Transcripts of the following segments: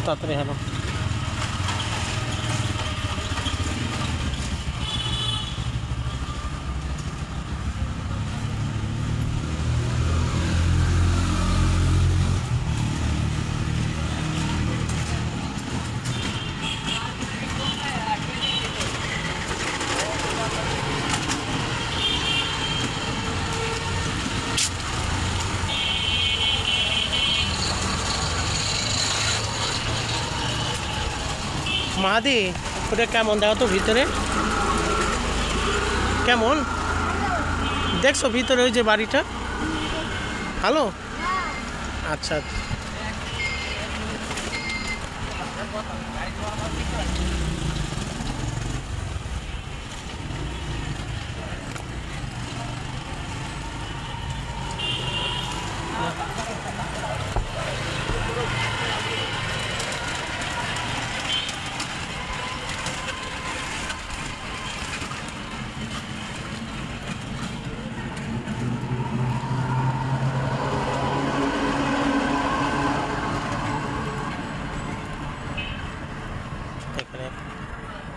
তাড়াতাড়ি হাঁটো। মাহাদি ওটা কেমন দেখো তো ভিতরে কেমন দেখছো ভিতরে ওই যে বাড়িটা ভালো আচ্ছা আচ্ছা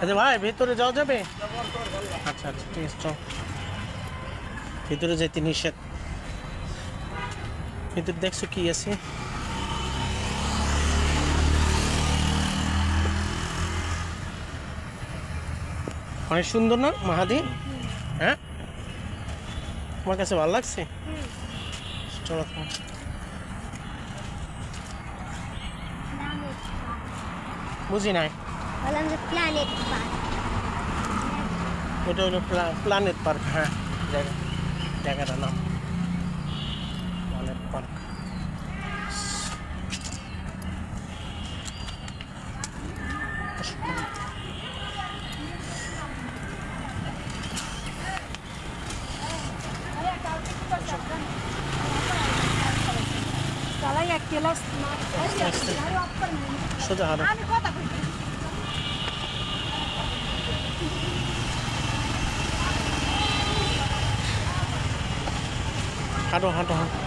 আচ্ছা ভাই ভিতরে যাওয়া যাবে আচ্ছা আচ্ছা ঠিক আছে চল ভিতরে যেতে নিষেধ ভিতরে দেখছো কি আছে অনেক সুন্দর না মাহাদি হ্যাঁ তোমার কাছে ভালো লাগছে চলো বুঝি নাই প্ল্যানেট পার্ক ওটা হলো প্ল্যানেট পার্ক হ্যাঁ জায়গাটার নাম প্ল্যানেট পার্ক সোজা হাঁটো হাঁটো হাঁটো হাঁটো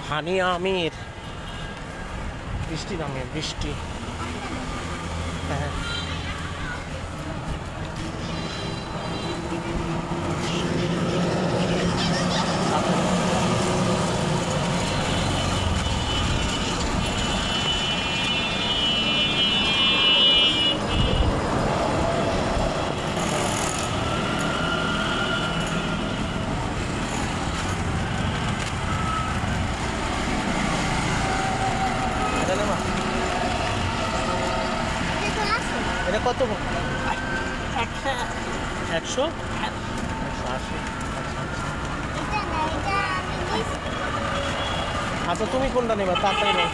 হানিয়া আমির বৃষ্টি নামে বৃষ্টি হ্যাঁ এটা কত 100 আচ্ছা তুমি কোনটা নেবা তাড়াতাড়ি নাও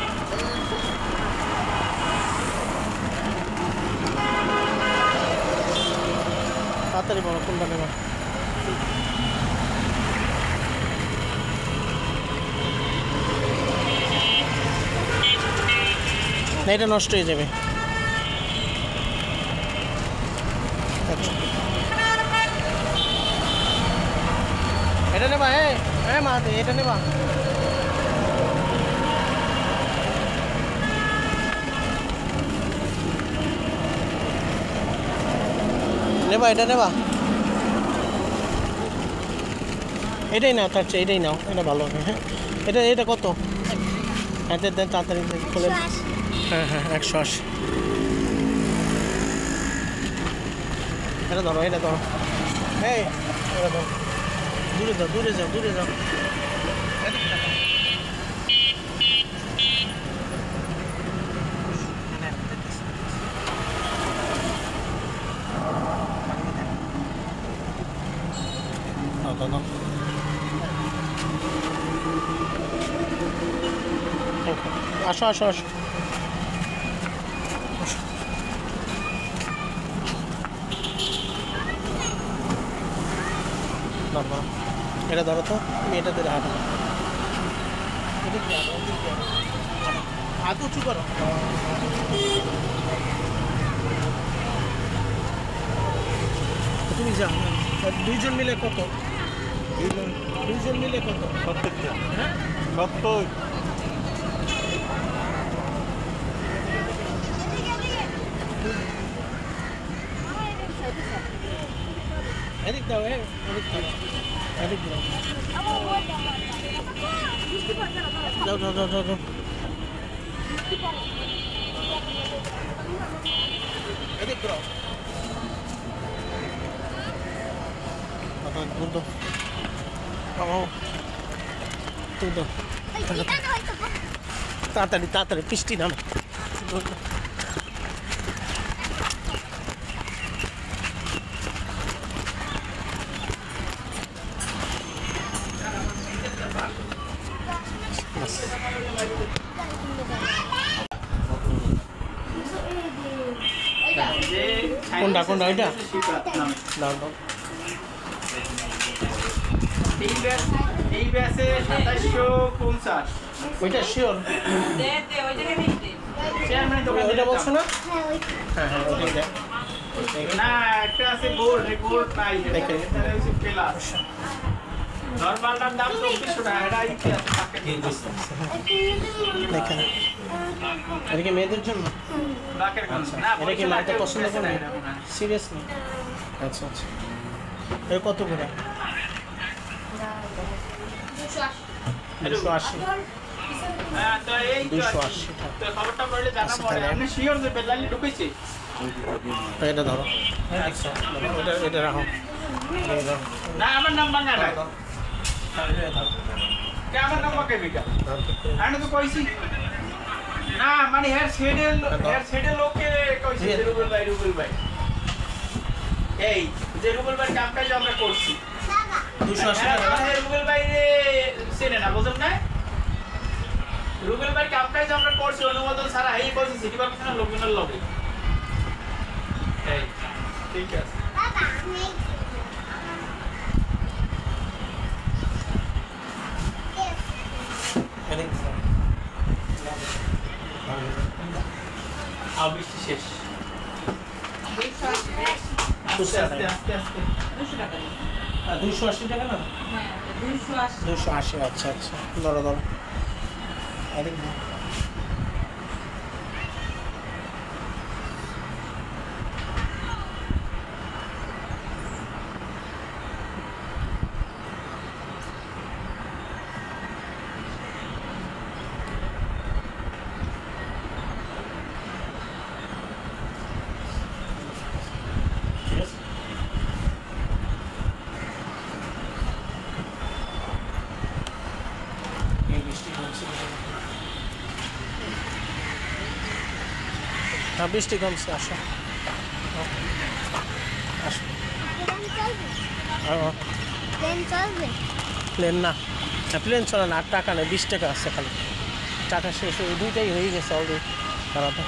তাড়াতাড়ি বলো কোনটা নেবা না এটা নষ্ট হয়ে যাবে এটা নেবা হ্যাঁ মা এটা নেবা নেবা এটা নেবা এটাই নাও তার চেয়ে এটাই নাও এটা ভালো হবে হ্যাঁ এটা কত হ্যাঁ দেন তাড়াতাড়ি খুলে হ্যাঁ 180 এটা ধরো এটা ধরো এটা ধরো দূরে যাও আসো এটা ধরো তো, তুমি এটা ধরে হাঁটো। এদিক দিয়ে হাঁটো, এদিক দিয়ে হাঁটো। হাত উঁচু করো। তুমি যাও। দুইজন মিলে কত? দুইজন মিলে কত? 70 টাকা। হ্যাঁ 70। এদিক দাও, এদিক দাও, এদিক দাও। দাও দাও দাও দাও দাও। এদিক দাও। বাবা গুড দাও। বাবা তুই দাও। তাড়াতাড়ি তাড়াতাড়ি বৃষ্টি নামে। কোনটা কোনটা ওইটা? দাও দাও। এই ব্যাচে 2750। ওইটা শিওর? চেয়ারম্যান দোকান ওইটা বলছো না? হ্যাঁ ওই হ্যাঁ হ্যাঁ ওইটাই দেখ। না, একটা আছে গোল্ড, গোল্ড নাই। দেখে। এটা হচ্ছে প্লাস। নরমালটার দাম 2400 টাকা। এটা কি আছে? টাকা দিয়ে দিচ্ছি। দেখেন এটা কি মেয়েদের জন্য? ব্ল্যাকের গান। না, এটা কি মাইটা পছন্দ করে? না। সিরিয়াসলি? আচ্ছা আচ্ছা। এটা কত করে? 280। হ্যাঁ, তো এই তো 280 টাকা। তো খবরটা পড়লে জানা আচ্ছা, পড়ে। তাহলে- আপনি শিওর যে বেলালি ঢুকেছে? এটা ধরো। এটা এটা রাখো। এই ধরো। না, আমার নাম বাঙ্গা না। ধরো। কে আমার নাম বাঙ্গা বিকা? আমি তো কইছি। না, মানে হেয়ার শেডের লোকে কইছি যে রুবেল ভাই। এই যে রুবেল ভাই কামটা যে আমরা করছি। 280 টাকা না? হ্যাঁ, রুবেল ভাই চেনে না, বুঝলেন না? রুবেল ভাই কামটা যে আমরা করছি অনুমোদন ছাড়া এই কইছি সিটি কর্পোরেশনের লোকজনের লগে। এই ঠিক আছে। বাবা আমি এদিক দাও। আর বৃষ্টি শেষ। বুঝতে আস্তে পারছি। আস্তে আস্তে 280 টাকা না? 280। আচ্ছা আচ্ছা। ধরো ধরো। এদিক দাও। ঠিক আছে? এই বৃষ্টি কমছে। হ্যাঁ বৃষ্টি কমছে, আসো আসো। প্লেন চলবে? প্লেন না, প্লেন চলে না। 8 টাকা নেই, 20 টাকা আছে খালি। টাকা শেষ হয়ে দুইটাই হয়ে গেছে অলরেডি। দাঁড়াতে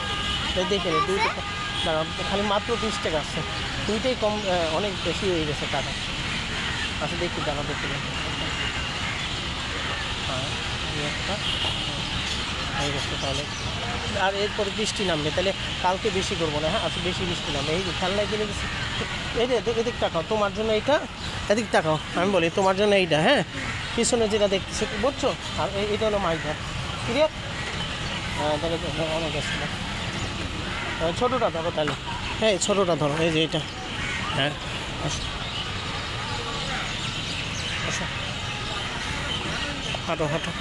দেখে নি 2 টাকা। দাঁড়াও, খালি মাত্র 20 টাকা আছে। দুইটাই কম, অনেক বেশি হয়ে গেছে টাকা। আচ্ছা দেখি, দাঁড়া দেখি। হ্যাঁ এই একটা হয়ে গেছে তাহলে। আর এরপরে বৃষ্টি নামবে, তাহলে কালকে বেশি করবো না। হ্যাঁ আচ্ছা, বেশি বৃষ্টি নামবে। এই যে খেলনায় কিনে গেছি। এই যে এদিক তাকাও, তোমার জন্য এইটা। এদিক তাকাও, আমি বলি তোমার জন্য এইটা। হ্যাঁ পিছনে যেটা দেখতেছি বুঝছো? আর এইটা হলো মাইটা। ক্লিয়ার? হ্যাঁ তাহলে অনেক আছে। ছোটোটা ধরো তাহলে। হ্যাঁ ছোটোটা ধরো, এই যে এইটা। হ্যাঁ আসো আসো, হাঁটো হাঁটো।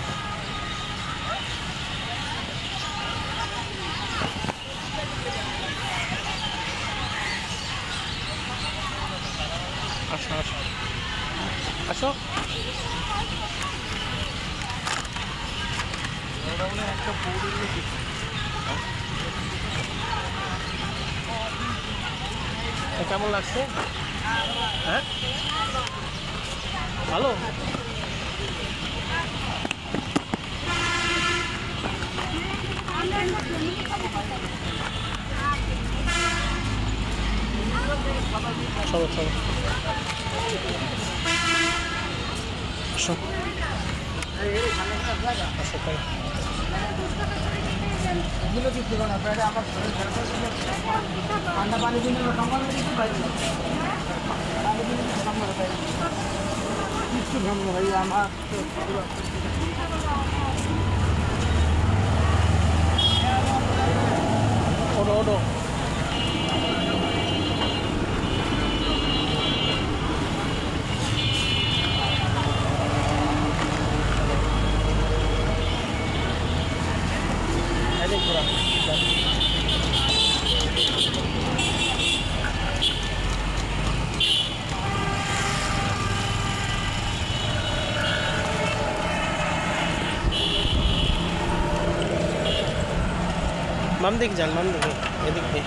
আসো আসো আসো। কেমন লাগছে? হ্যাঁ ভালো। চলো চলো। আসো আসো তাই ওডো ওডো বাম দিকে যান বাম দিকে এদিক দিয়ে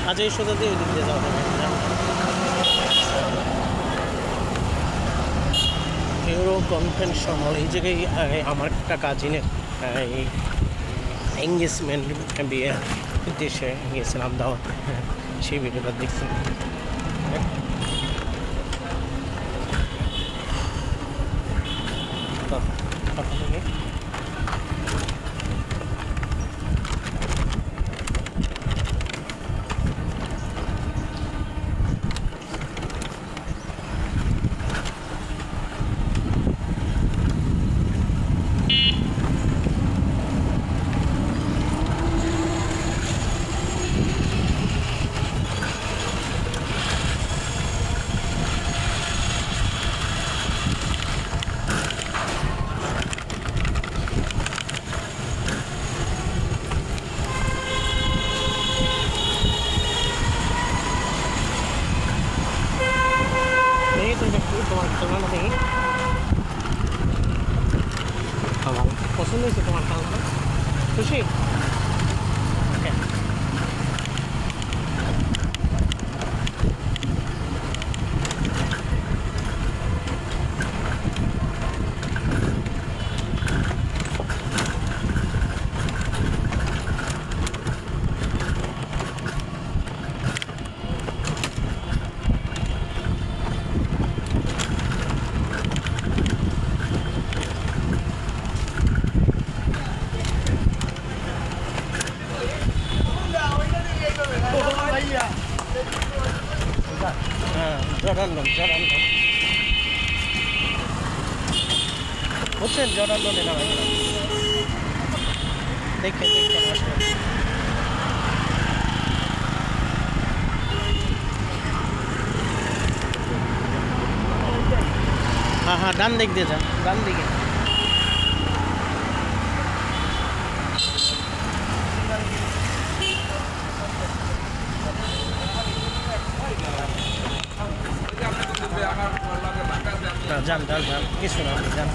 আচ্ছা এই সোজা দিয়ে ওইদিক দিয়ে যাওয়া ইউরো কনভেনশন হল এই জায়গায় আমার একটা কাজিনের এই এঙ্গেজমেন্ট বিয়ে দেশে গিয়েছিলাম দাওয়াত সেই ভিডিওটা দেখছি পছন্দ হয়েছে তোমার খেলনা খুশি জরান্ডন বুঝছেন জরান্ডনে নামাই দেখে আসবেন হ্যাঁ ডান দিক দিয়ে যান ডান দিকে যান কিছু না যান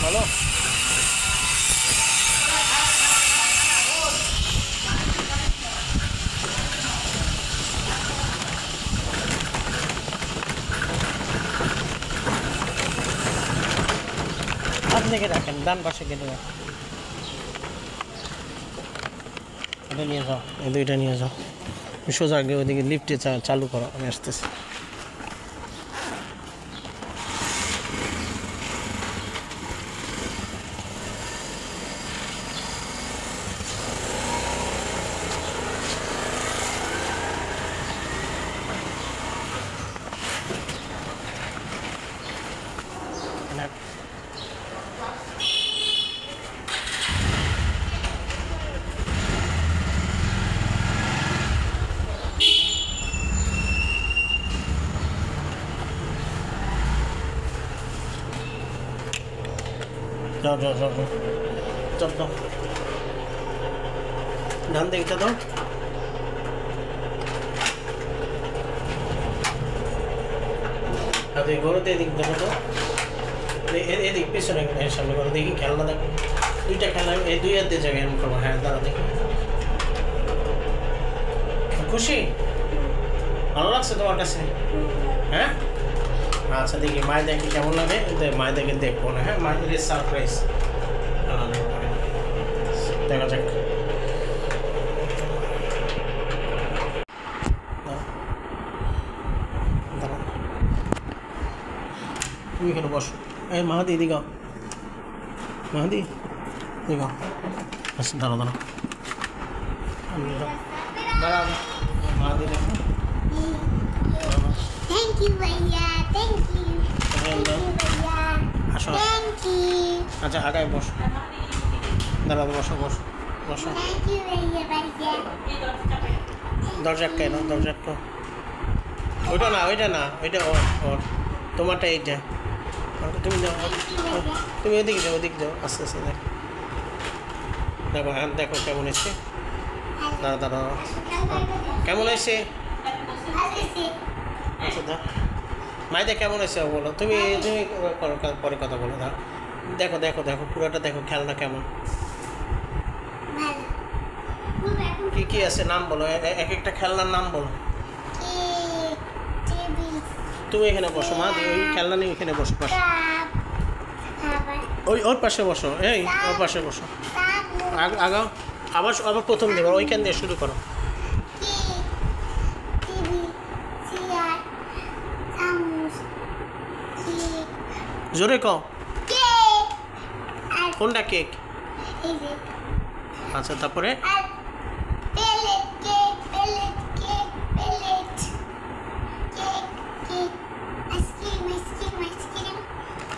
ভালো থেকে রাখেন ডান পাশে কেটে এটা নিয়ে যাও এই দুইটা নিয়ে যাও সোজা গিয়ে ওইদিকে লিফটে চালু করো আমি আসতেছি যাও চল দাও ডান দিকটা দাও আর গরুতে এদিক দেখো তো এদিক পিছনে সামনে করে দেখি খেলনা দেখো দুইটা খেলা এই দুই হাতে জায়গায় এরকম করবো হ্যাঁ দাঁড়া দেখি খুশি ভালো লাগছে তোমার কাছে হ্যাঁ আচ্ছা দেখি মায়ের দেখি কেমন লাগে মায়ের দেখে দেখবো না, হ্যাঁ মায়ের সারপ্রাইজ দেখা যাক। তুমি এখানে বসো, এই মাহাদি এদিকে আও, মাহাদি এদিকে আও। আচ্ছা দাঁড়াও দাঁড়াও দাঁড়াও, মাহাদি দেখো। Thank you, Bhaiya. Thank you. Thank you, Bhaiya. আসো, Thank you. আচ্ছা আগায় বসো, দাঁড়াও বসো বসো বসো। Thank you, Bhaiya. দরজা কেন, দরজা তো ওইটা না, ওইটা না, ওইটা ওর ওর, তোমারটা এইটা। তুমি যাও, তুমি ওদিকে যাও, ওদিকে যাও, আস্তে আস্তে দেখো দেখো, হ্যাঁ দেখো কেমন এসছে। দাঁড়া দাঁড়া, কেমন এসছে? আচ্ছা দাও, মাইদা কেমন এসছে বলো, তুমি তুমি পরে কথা বলো। দাও দেখো দেখো দেখো পুরোটা দেখো, খেলনা কেমন, কি কি আছে নাম বলো, এক একটা খেলনার নাম বলো। তুমি এখানে বসো মা, ওই খেলনা নেই, ওইখানে বসো পাশে, ওই ওর পাশে বসো, এই ওর পাশে বসো, আগাও, আবার আবার প্রথম দেবো, ওইখান দিয়ে শুরু করো। জোরে কও, কোনটা কেক? আচ্ছা তারপরে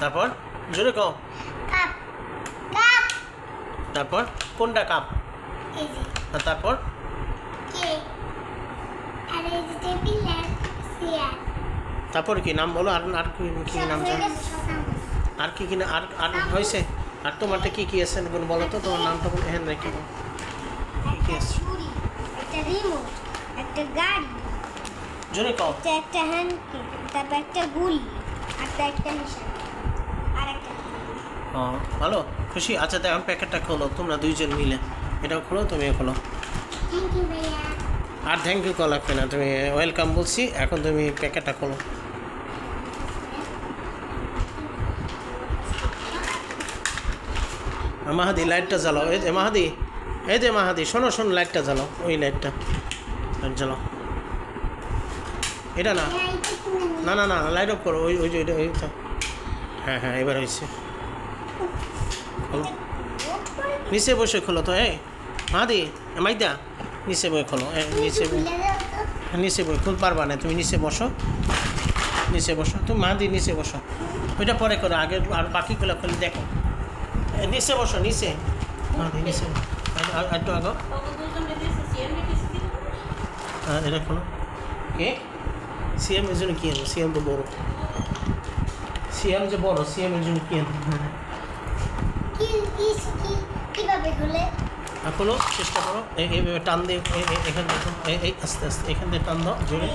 তারপর জোরে কও, তারপর কোনটা কাপ? আর তারপর তারপর কি নাম বলো, আর আর কি কি নাম জানো, আর কি কি আর আর হয়েছে, আর তোমারটা কি কি আছে বলো তো, তোমার নামটা বলো, হ্যাঁ রেখে দাও, কি আছে? একটা রিমোট, একটা গাড়ি, জোরে কও, একটা হ্যান্ডকি, তারপর একটা গুলি, একটা একটা নিশান, আর একটা ও ভালো খুশি। আচ্ছা দেখো প্যাকেটটা খোলো তোমরা দুইজন মিলে, এটাও খোলো, তুমিও খোলো। থ্যাংক ইউ ভাইয়া। আর থ্যাংক ইউ কল লাগবে না, তুমি ওয়েলকাম বলছি, এখন তুমি প্যাকেটটা খোলো। মাহাদি লাইটটা জ্বালাও, এই যে মাহাদি, এই যে মাহাদি শোনো শোনো, লাইটটা জ্বালাও, ওই লাইটটা লাইট জ্বালাও, এটা না না না না লাইট অফ করো, ওই ওই যে ওইটা ওইটা, হ্যাঁ হ্যাঁ এবার হয়েছে, খোলো নিচে বসে খোলো তো, এই মাহাদি মাইদা নিচে বই খোলো, নিচে বই, নিচে বই খুলতে পারবা না, তুমি নিচে বসো, নিচে বসো, তুমি মাহাদি নিচে বসো, ওইটা পরে করো, আগে আর বাকিগুলো খুলে দেখো, নিচে বসো, নিচে মাহাদি নিচে, আর একটু আগো, এটা খোলো। কে সিএম এর জন্য কী আনবো, সিএম তো বড়ো, সিএম যে বড়ো, সিএম এর জন্য কী আনবো, কিভাবে খুলে? খোলো চেষ্টা করো, এইভাবে টান দিয়ে এখান দেখো, এই আস্তে আস্তে এখান দিয়ে টান দাও, জোরে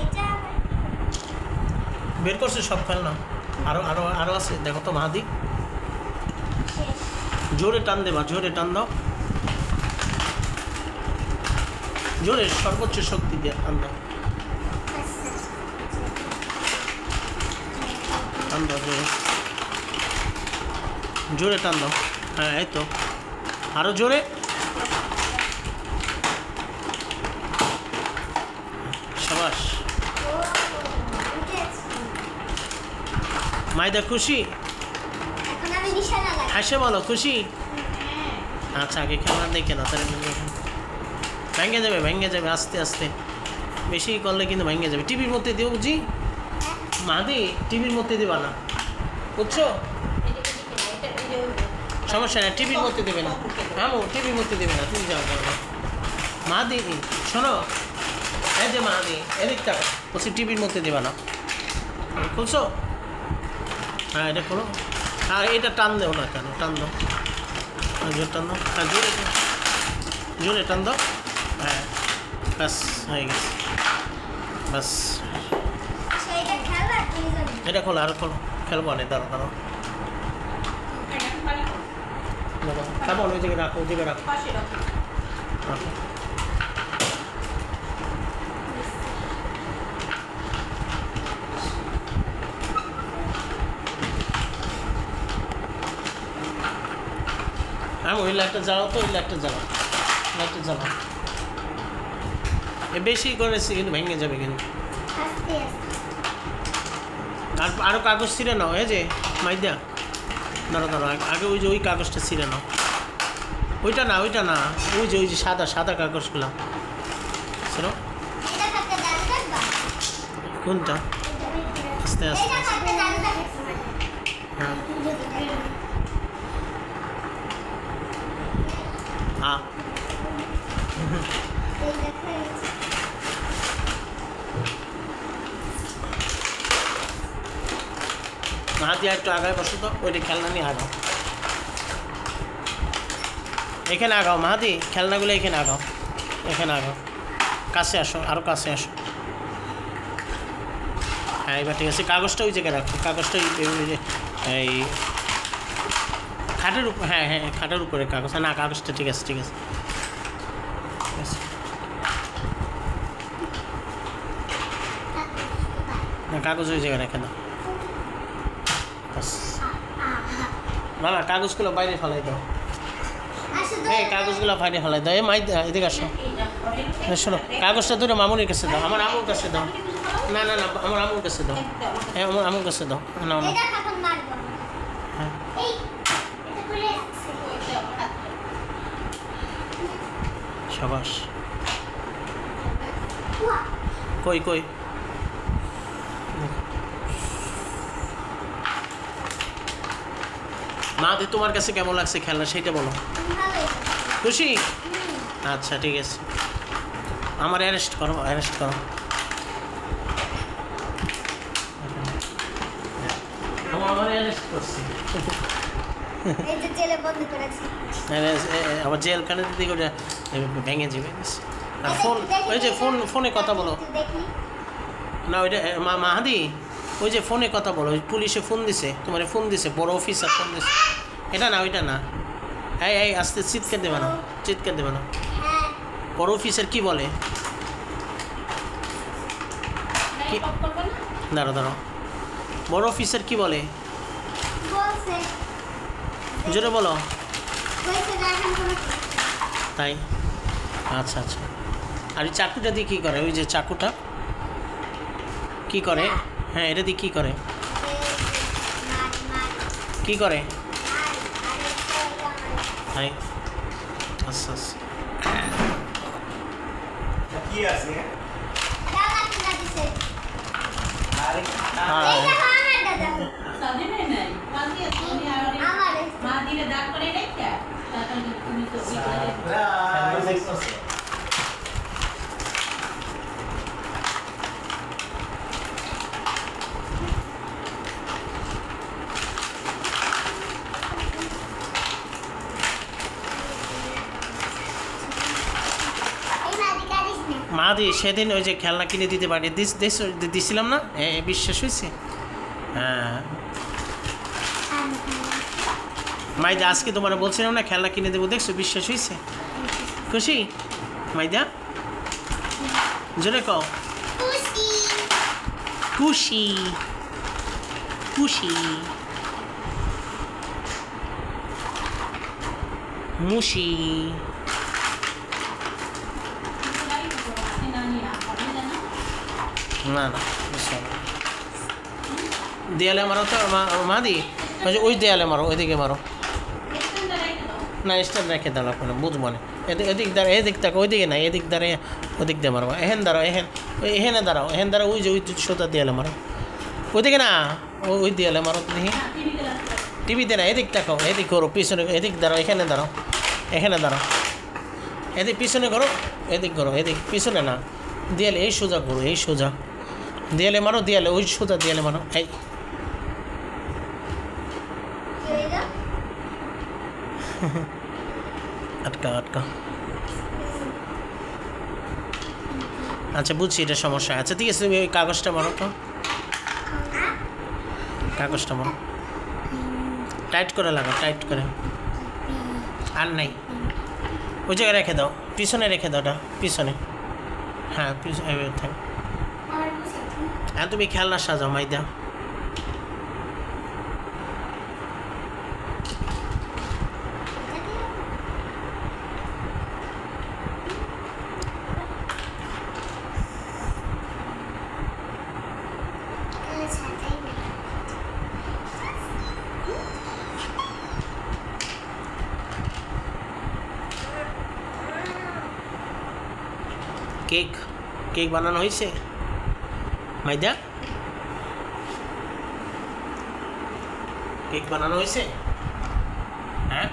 বের করছে সব খেলনা, আরও আরও আরও আছে দেখো তো মাহাদি, জোরে টান দেবা, জোরে টান দাও, জোরে সর্বোচ্চ শক্তি দিয়ে টান দাও, টান দাও জোরে, জোরে টান দাও, হ্যাঁ এই তো আরও জোরে, সাবাস। মাইদা খুশি? এখন আমি নিশানা লাগাই। হাসে বলো খুশি? আচ্ছা আগে খেলা দেখে না, তাহলে ভেঙে যাবে, ভেঙে যাবে আস্তে আস্তে, বেশি করলে কিন্তু ভেঙে যাবে। টিভির মধ্যে দিও বুঝি মাদি, টিভির মধ্যে দেবা না, বুঝছো? সমস্যা নেই, টিভির মধ্যে দেবে না, আমু টিভির মধ্যে দেবে না, তুমি যাও করবো। মাদি শোনো, এই যে মাদি এদিকটা বলছি, টিভির মধ্যে দেবা না, খুলছো? হ্যাঁ এটা খোলো, আর এটা টান দেও না কেন, টান দাও, জোরে টান দাও, হ্যাঁ জোরে জোরে টান দাও, হ্যাঁ ব্যাস হয়ে গেছে, ব্যাস এটা খোলো, আর খোলো, খেলবো না, দাঁড়ো দাঁড়ো, খাবো ওই জায়গায় রাখো, ওই জায়গায় রাখো, রাখো। আমি ওই লাইটটা জ্বালাও তো, ওই লাইটটা জ্বালাও, লাইটটা জ্বালাও। এ বেশি করেছি কিন্তু ভেঙে যাবে কিন্তু। আস্তে আস্তে আর আরও কাগজ ছিঁড়ে নাও, এই যে মাইদা ধরো ধরো, আগে ওই যে ওই কাগজটা ছিঁড়ে নাও। ওইটা না, ওইটা না, ওই যে সাদা সাদা কাগজগুলো ছিঁড়ো। এটা থাকতে দাঁড় রাখবা। কোনটা? আস্তে আস্তে এটা থাকতে দাঁড় রাখবা। হ্যাঁ হ্যাঁ এই দেখো না দিয়ে একটু আগায় বসো তো, ওইটা খেলনা নিয়ে আগাও, এখানে আগাও মাহাদি, খেলনাগুলো এখানে আগাও, এখানে আগাও, কাছে আসো, আরও কাছে আসো। হ্যাঁ এবার ঠিক আছে, কাগজটা ওই জায়গায় রাখো, কাগজটা এই খাটের উপর, হ্যাঁ হ্যাঁ খাটের উপরে কাগজ, না কাগজটা ঠিক আছে, ঠিক আছে, ঠিক আছে। না কাগজ ওই জায়গায় রেখে দাও, না না কাগজগুলো বাইরে ফেলাই দাও, এই কাগজগুলো বাইরে ফেলাই দাও। এই মাই এদিকে আসো, শোনো কাগজটা ধরে মামুনির কাছে দাও, আমার আমুর কাছে দাও, না না না আমার আমুর কাছে দাও, হ্যাঁ আমার আমুর কাছে দাও, না না এটা এখন মারবো। হ্যাঁ এই এটা করে রাখছি। সাবাস। ওয়া কই কই মা দি তোমার কাছে কেমন লাগছে খেলনা সেটা বলো, ভালো। খুশি? আচ্ছা ঠিক আছে, আমার অ্যারেস্ট করো, অ্যারেস্ট করো। আমার অ্যারেস্ট করছি, এই যে জেলে বন্ধ করেছি। আবার জেলখানে দিদি করে ভেঙে যাবে। আর ফোন, ওই যে ফোনে কথা বলো দেখি না, ওইটা মাহাদি ওই যে ফোনে কথা বলো, ওই পুলিশে ফোন দিছে, তোমার ফোন দিছে, বড় অফিসার ফোন দিছে, এটা না ওইটা না। এই এই আস্তে, চিৎকার দেবে না, চিৎকার দেবে না। হ্যাঁ বড় অফিসার কি বলে? দাঁড়ো দাঁড়ো, বড় অফিসার কি বলে বলছে জোরে বলো। বলছে এখন কোনো তাই? আচ্ছা আচ্ছা। আর ওই চাকুটা দিয়ে কী করে? ওই যে চাকুটা কী করে? হ্যাঁ এটা দিয়ে কী করে? মার মার কী করে? আর আরেকটা হলো আমার তাই? আচ্ছা আচ্ছা। কি আছে দাদা কিনা দিছে। আরে হ্যাঁ এই দেখো আমার দাদা সামনে নাই মাঝে তুমি আর আমার মা দিলে দাগ করে রেখে তারপর তুমি তো এই মাদি কারিস না মা দি সেদিন ওই যে খেলনা কিনে দিতে পারি দিছিলাম না, বিশ্বাস হয়েছে? হ্যাঁ মাইদা আজকে তোমার বলছিলাম না খেলনা কিনে দেবো, দেখছো বিশ্বাস হয়েছে? খুশি মাইদা? জোরে কও খুশি খুশি খুশি মুশি। না না দেয়ালে মারো তো মাদি, ওই দেয়ালে মারো, ওইদিকে মারো। না স্ট্যান্ড রেখে দাঁড়াও, কোনো বুঝবো না। এদিক দাঁড়া, এদিক থাকো, ওইদিকে না, এদিক দাঁড়ায় ওদিক দিয়ে মারবো। এহেন দাঁড়াও, এহেনে দাঁড়াও, এহেন দাঁড়াও, ওই যে ওই সোতা দেয়ালে মারো, ওইদিকে না, ওই দেয়ালে মারো। দেখি টিভিতে না, এদিক তাকাও, এদিক করো, পিছনে এদিক দাঁড়াও, এখানে দাঁড়াও, এখানে দাঁড়াও, এদিক পিছনে করো, এদিক করো, এদিক পিছনে না, দেয়ালে এই সোজা করো, এই সোজা দেয়ালে মারো, দেয়ালে ওই সোজা দেয়ালে মারো। এই কি হইলো আটকা আটকা। আচ্ছা বুঝছি এটা সমস্যা। আচ্ছা ঠিক আছে, তুমি ওই কাগজটা মারো তো, কাগজটা মারো, টাইট করে লাগাও, টাইট করে। আর নাই, ওই জায়গায় রেখে দাও, পিছনে রেখে দাও, ওটা পিছনে। হ্যাঁ পিছনে থাক। আমার বুঝি হ্যাঁ তুমি খেলনা সাজাও মাইদা। কেক কেক বানানো হয়েছে মাইদা কেক বানানো হয়েছে হ্যাঁ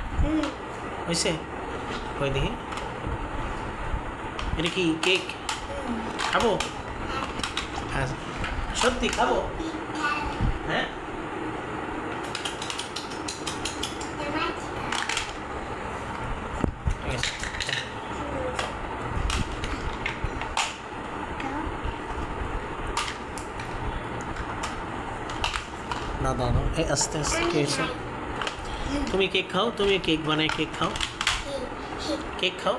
হয়েছে কই দেখি এটা কি কেক খাবো হ্যাঁ সত্যি খাবো হ্যাঁ ঠিক আছে না দাও এই আস্তে আস্তে কেক তুমি কেক খাও তুমি কেক বানাই কেক খাও কেক খাও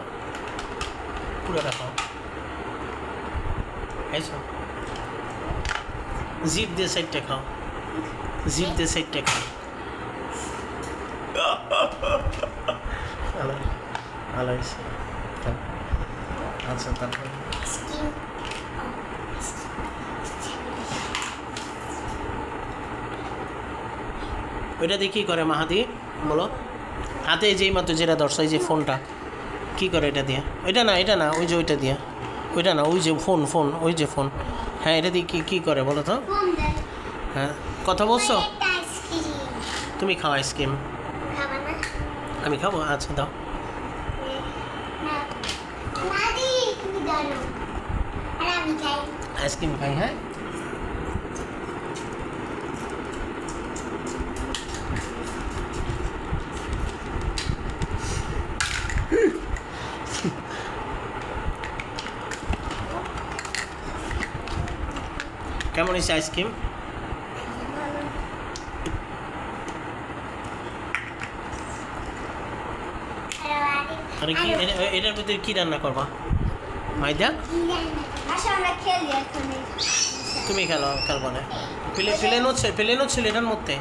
পুরোটা খাও খাইছো জিপ দিয়ে সাইডটা খাও জিপ দিয়ে সাইডটা খাও ভালো ভালো হয়েছে আচ্ছা তারপর ওইটা দিয়ে কী করে মাহাদি বলো হাতে যেই মাত্র যেটা ধরছো এই যে ফোনটা কী করে এটা দিয়ে এটা না ওই যে ওইটা দিয়ে ওইটা না ওই যে ফোন ফোন ওই যে ফোন হ্যাঁ এটা দিয়ে কী করে বলো তো হ্যাঁ কথা বলছো তুমি খাও আইসক্রিম আমি খাবো আচ্ছা দাও আইসক্রিম খাই হ্যাঁ কেমন হয়েছে আইসক্রিম আরে কি এটার ভিতরে কি রান্না করবা মাইদা তুমি খেলবো না প্লেন ছিল এটার মধ্যে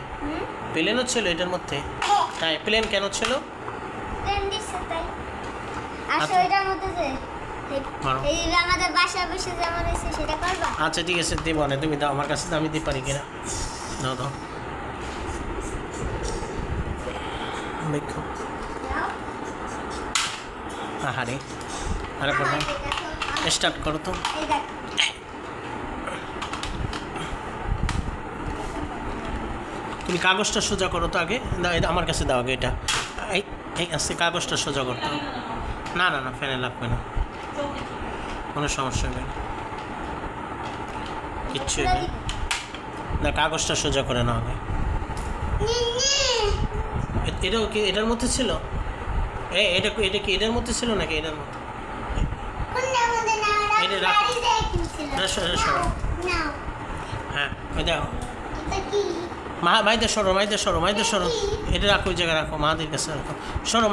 প্লেন ছিল এটার মধ্যে তাই প্লেন কেন ছিল আচ্ছা ঠিক আছে দেবো না তুমি দাও আমার কাছে আমি দিতে পারি কিনা দাও দাও দেখো আহারে আরে বলো স্টার্ট করো তো তুমি কাগজটা সোজা করো তো আগে আমার কাছে দাও আগে এটা এই আস্তে কাগজটা সোজা করতে না না না ফ্যানে লাগবে না কোনো সমস্যা নেই কিচ্ছু নেই না কাগজটা সোজা করে নাও আগে এটাও কি এটার মধ্যে ছিল এটা কি এটার মধ্যে ছিল নাকি এটার মধ্যে এটা রাখ হ্যাঁ ওই দেখো মাইদের সরো এটা রাখো ওই জায়গায় রাখো মাদের কাছে রাখো সরো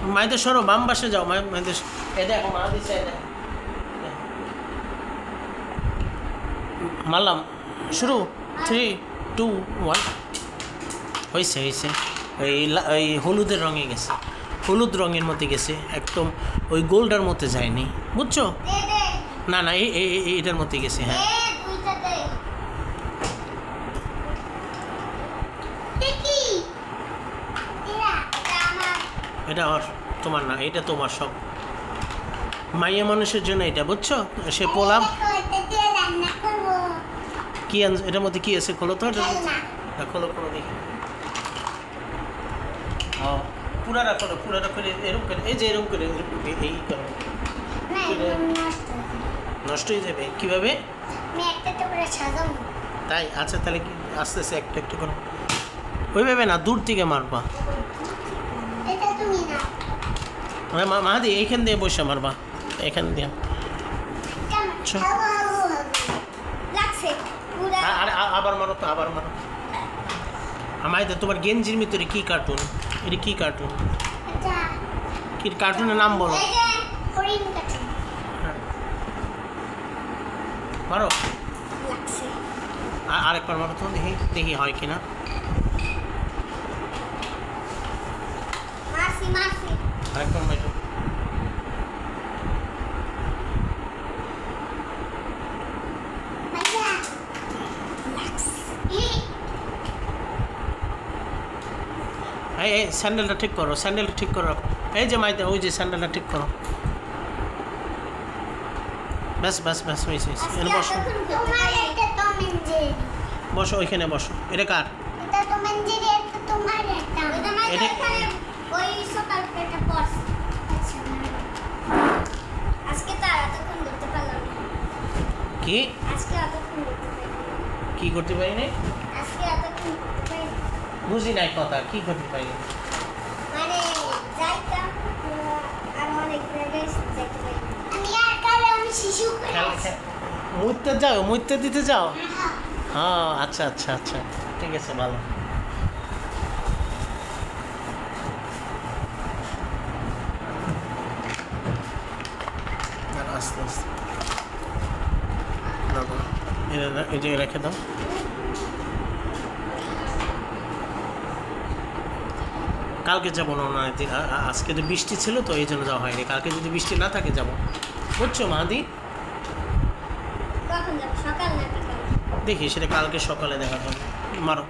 মাইদের সরো বাম পাশে যাও মাইদের দেখো মা দিচ্ছে মারলাম শুরু 3 2 1 হয়েছে ওই হলুদের রঙে গেছে হলুদ রঙের মধ্যে গেছে একদম ওই গোলটার মধ্যে যায়নি বুঝছো না না এটার মধ্যে গেছে হ্যাঁ এটা আর তোমার না এটা তোমার সব মাইয়া মানুষের জন্য এটা বুঝছো সে পোলাম কি এটার মধ্যে কি আছে খোলো তো খোলো দেখি পুরাটা করে এরকম করে এই যে এরকম করে এই করো নষ্ট হয়ে যাবে কীভাবে তাই আচ্ছা তাহলে কি আস্তে আস্তে একটু করো ওইভাবে না দূর থেকে মারবা মাহাদি এইখান দিয়ে বসে মারবা এখান দিয়ে আবার মারো তো আবার মারো আমায় তোমার গেঞ্জির ভিতরে কি কার্টুন এটা কি কার্টুন কি কার্টুনের নাম বলো মারো আরেকবার মারো তো দেখি হয় কিনা আরেকবার মারো এই স্যান্ডেলটা ঠিক করো এই যে মাইতে ওই যে স্যান্ডেলটা ঠিক করো ব্যাস ব্যাস ব্যাস হয়েছে হয়েছে। আজকে এখানে বসো এতক্ষণ তোমার এটা টম এন্ড জেরি। বসো ওইখানে বসো। এটা কার? এটা টম এন্ড জেরি, এটা তোমার এটা। ওইটা না এটা- এখানে ওই সকাল পেটা পড়স। আচ্ছা আজকে তো আর এতক্ষণ ধরতে পারলাম না। কি আজকে এতক্ষণ ধরতে পারলাম না। কি করতে পারিনি? আজকে এতক্ষণ ধরতে পারি না। বুঝি নাই কথা, কি করতে পারিনি? মানে যাইতাম আর অনেক জায়গায় যাইতে পারি না। আমি আর কালে আমি শিশু করে আছি। মুইতে যাও, মুইতে দিতে যাও? হ্যাঁ আচ্ছা আচ্ছা আচ্ছা, ঠিক আছে ভালো। আস্তে আস্তে এই জায়গায় রেখে দাও। কালকে যাবো না, আজকে তো বৃষ্টি ছিল তো এই জন্য যাওয়া হয়নি। কালকে যদি বৃষ্টি না থাকে যাবো, বুঝছো মাহাদি? কখন যাব? সকাল না বিকাল? দেখি সেটা কালকে সকালে দেখা হবে। মারো,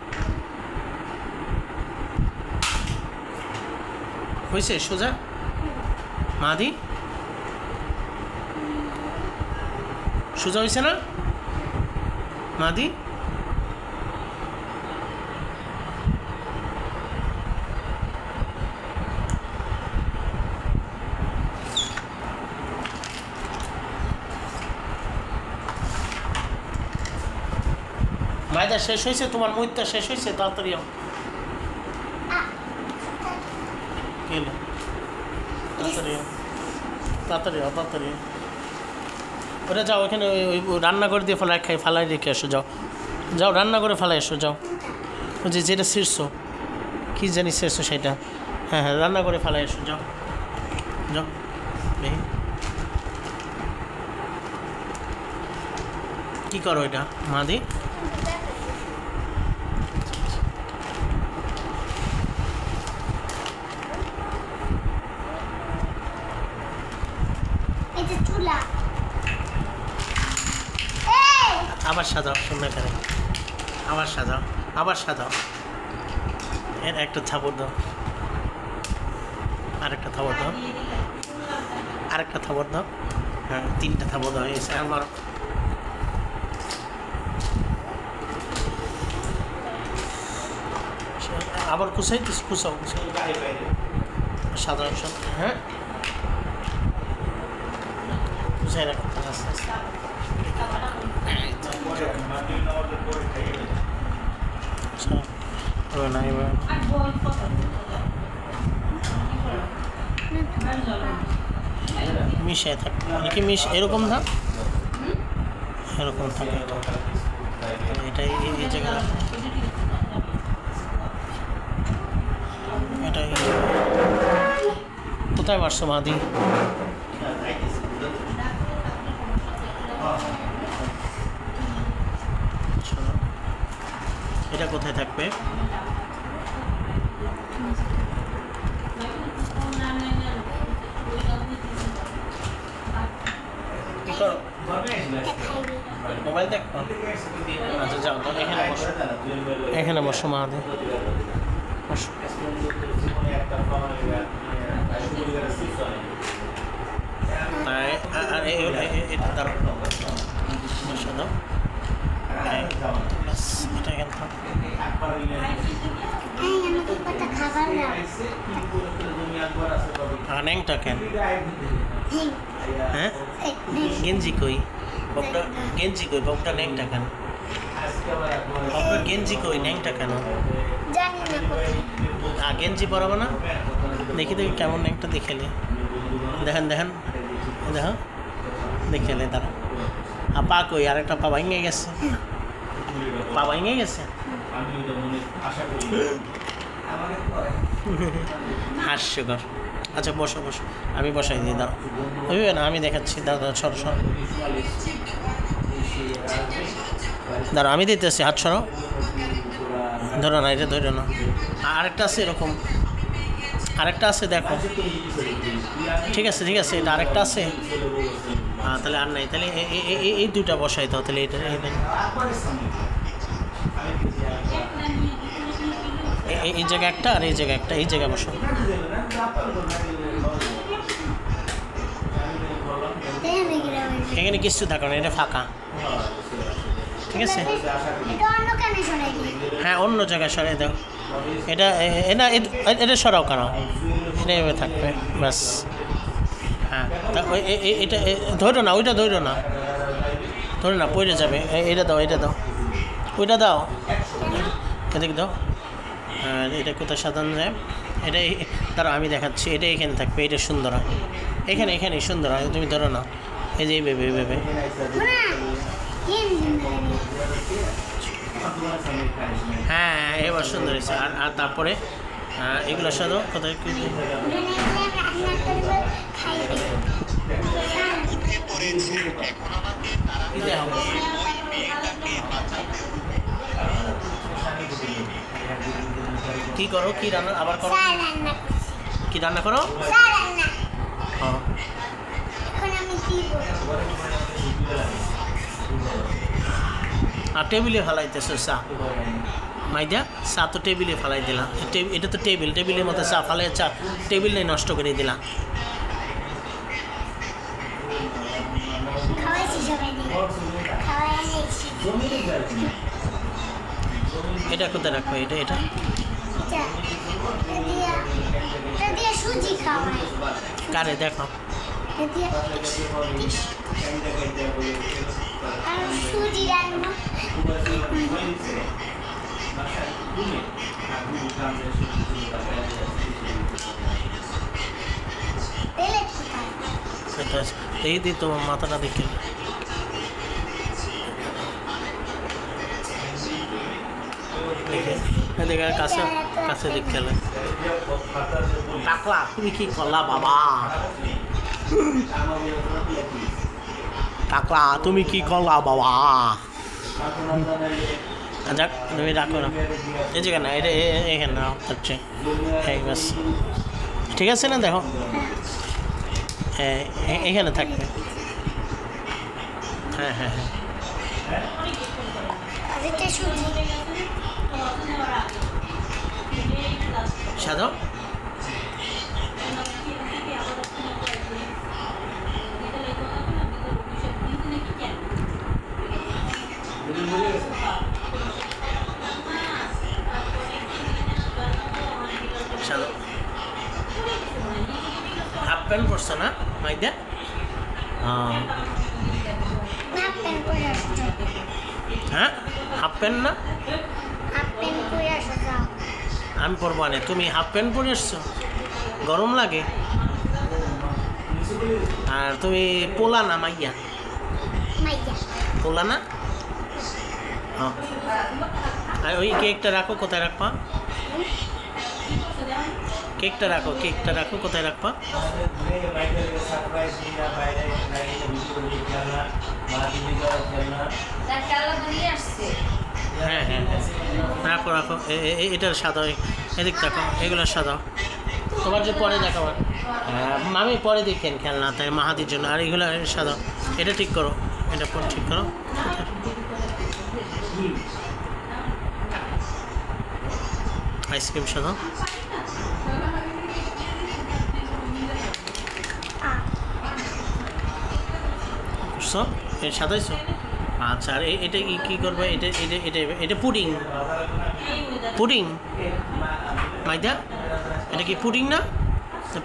হয়েছে সোজা মাহাদি? সোজা হয়েছে না মাহাদি? মাইদা শেষ হয়েছে, তোমার মুইতটা শেষ হয়েছে, তাড়াতাড়ি আও। কেন তাড়াতাড়ি আও, তাড়াতাড়ি আও, তাড়াতাড়ি আও। ওটা যাও, ওখানে ওই রান্না করে দিয়ে ফালাই রেখে এসো। যাও যাও, রান্না করে ফালাই এসো, যাও। ওই যে যেটা শীর্ষ কী জানি শীর্ষ সেটা, হ্যাঁ হ্যাঁ রান্না করে ফালাই এসো, যাও যাও। দেখি কী করো এটা মাদি? এই যে চুলা। এই আবার সাজাও, সুন্দর করে আবার সাজাও, আবার সাজাও। এর একটা থাপড় দাও, আরেকটা থাপড় দাও, আরেকটা থাপড় দাও। হ্যাঁ তিনটা থাপড় দাও হয়েছে। আমার আবার কুচাই দিস, কুচাও কুচাও সাজাও সব। হ্যাঁ কুচাই রাখো আস্তে আস্তে। না এবার আর বল কত মিশায় থাকে, মানে কি এরকম না, এরকম থাকে এটা এই জায়গায় এটাই। কোথায় পারছো মাদি? এটা কোথায় থাকবে? কি করো? মোবাইল দেখো? আচ্ছা যাও তো, এখানে বসো, এখানে বসো মাদি, বসো। এটা দাঁড়ো, বসো দাও। এটা এখানে থাক। এই আমাকে কত খাবার দাও। ন্যাংটা কেন? এই হ্যাঁ গেঞ্জি কই? বকটা গেঞ্জি কই? বকটা ন্যাংটা কেন? বকটা গেঞ্জি কই? ন্যাংটা কেন? জানি না কোথায়। গেঞ্জি পরাবো না? দেখি দেখি কেমন ন্যাংটা দেখেলে, দেখেন দেখেন দেখো দেখেলে তারা। আর পা কই? আরেকটা পা ভাঙে গেছে, পা ভাঙে গেছে। হাস্যকর। আচ্ছা বসো বসো, আমি বসাই দিই, দাও বুঝবে না, আমি দেখাচ্ছি। দাদা সর সর, দাঁড়ো আমি দিতেছি, হাত সরো, ধরো না, এটা ধরো না। আরেকটা আছে এরকম, আরেকটা আছে দেখো। ঠিক আছে ঠিক আছে, এটা আরেকটা আছে। হ্যাঁ তাহলে আর নাই, তাহলে এই দুটা বসাই দাও। তাহলে এটা এই জায়গায় একটা, আর এই জায়গায় একটা, এই জায়গায় বসো। দেখেন এখানে কিছু থাকবে না, এটা ফাঁকা। ঠিক আছে, এটা অন্য কানে শোনাই দিই। হ্যাঁ অন্য জায়গায় সরাই দাও। এটা এটা এটা সরাও কেন, এটা এভাবে থাকবে ব্যাস। হ্যাঁ এটা ধরো না, ওইটা ধরো না, ধরে না পড়ে যাবে। এটা দাও, এটা দাও, ওইটা দাও, এদিকে দাও। আর এটা কোথায় সাধারণ যায়, এটা ধরো আমি দেখাচ্ছি, এটা এখানে থাকবে, এটা সুন্দর হয় এখানে, এখানে সুন্দর হয়, তুমি ধরো না, এই যে এইভাবে এইভাবে। হ্যাঁ এবার সুন্দর হয়েছে। আর তারপরে এগুলোর সাথে কোথায় কি কি করো, কি রান্না আবার করো, কি রান্না করো? হ্যাঁ আর টেবিলে ফেলাইতেছো চা, মাইদা চা তো টেবিলে ফেলাই দিলাম। এটা তো টেবিলের মধ্যে চা ফালাই, চা টেবিল নেই নষ্ট করে দিলাম। এটা কোথায় রাখবো, এটা এটা কারে দেখো, এই দিয়ে তোমার মাথাটা দেখে দেখে কাছে কাছে দেখে টাকলা, তুমি কি করলা বাবা? টাকলা তুমি কি করলা বাবা? যাক তুমি রাখো না, এই জায়গা না, এটা এখানে না হচ্ছে, হ্যাঁ বাস ঠিক আছে না? দেখো হ্যাঁ এখানে থাকবে, হ্যাঁ হ্যাঁ হ্যাঁ সাধো। সাধো হাফ প্যান্ট পরছো না মাইদা? হ্যাঁ হাফ প্যান্ট না, আমি পরবো না, তুমি হাফ প্যান্ট পরে আসছো, গরম লাগে। আর তুমি পোলা না মাইয়া, পোলা না? হ্যাঁ আর ওই কেকটা রাখো, কোথায় রাখবা? কেকটা রাখো, কেকটা রাখো, কোথায় রাখবা? হ্যাঁ হ্যাঁ রাখো রাখো, এটার সাদা, এদিক রাখো, এগুলোর সাদা তোমার যে পরে দেখাবার। আমি পরে দেখেন খেলনা, তাই মাহাদির জন্য। আর এগুলো সাদা, এটা ঠিক করো, এটা পরে ঠিক করো। আইসক্রিম সাদা, সাদাইছো? আচ্ছা আর এটা কি করবে? এটা এটা এটা এটা পুডিং, পুডিং মাইদা, এটা কি পুডিং না?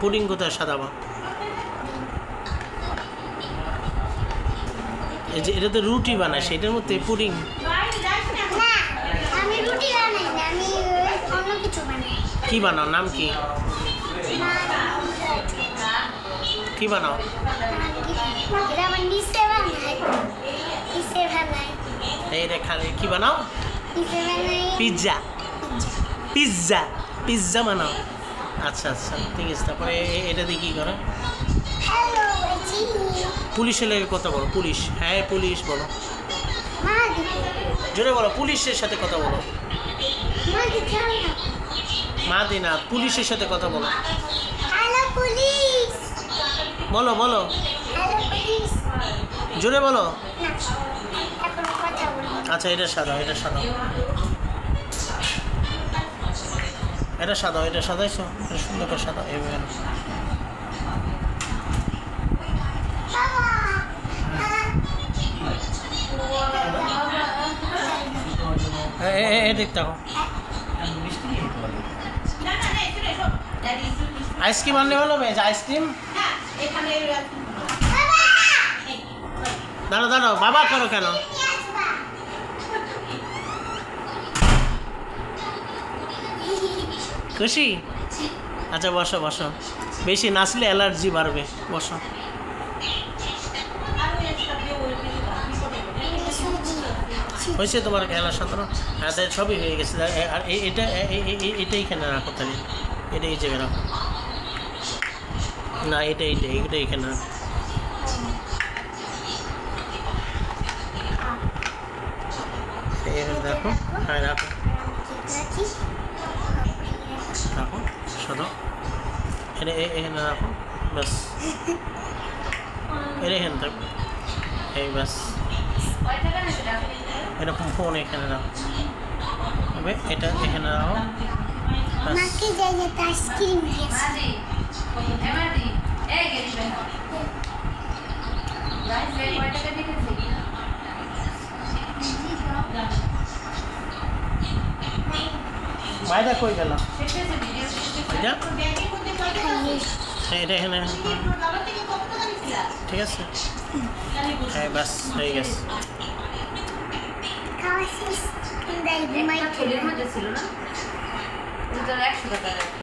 পুডিং কোথায় সাদাবা? এই যে এটা তো রুটি বানায়, সেটার মধ্যে পুডিং। কি বানাও, নাম কি? কি বানাও? এই রে খালি কি বানাও? পিৎজা, পিৎজা, পিৎজা বানাও। আচ্ছা আচ্ছা ঠিক আছে। তারপরে এটা দিয়ে কী করো? পুলিশের লেগে কথা বলো, পুলিশ, হ্যাঁ পুলিশ বলো, জোরে বলো, পুলিশের সাথে কথা বলো। মা দি না, পুলিশের সাথে কথা বলো, বলো বলো, জোরে বলো। আচ্ছা এটা সাদা, এটা সাদা, এটা সাদা, এটা সাদাইছো, এটা সুন্দর করে সাদা। এভাবে এদিক দেখো মিষ্টি নিয়ে যেতে পারবে। না না না এসো এসো ড্যাডি একটু মিষ্টি আইসক্রিম আনলে ভালো হবে আইসক্রিম না এখানে এই দাঁড়াও দাঁড়াও বাবা করো কেন খুশি আচ্ছা বসো বসো বেশি নাচলে অ্যালার্জি বাড়বে বসো আর ওই একটা দিয়ে ওই বাকি করে হয়েছে তোমার খেলার সাধারণ হ্যাঁ তাই সবই হয়ে গেছে আর এটা এইখানে রাখো তাহলে এটা এই জায়গায় রাখো না এটা এইখানে রাখো দেখো হ্যাঁ রাখো রাখো সরো এটা এখানে রাখো ব্যাস এটা এখানে থাকো এই ব্যাস এটা ফোন এখানে রাখো হবে এটা এখানে রাখো ব্যাস মাকে যাই যেতে আইসক্রিম দিয়েছে মাইদা কই গেল এটা এটা এখানে ঠিক আছে হ্যাঁ ব্যাস হয়ে গেছে খাওয়া শেষ ঘুমাই ছিল না 100 টাকা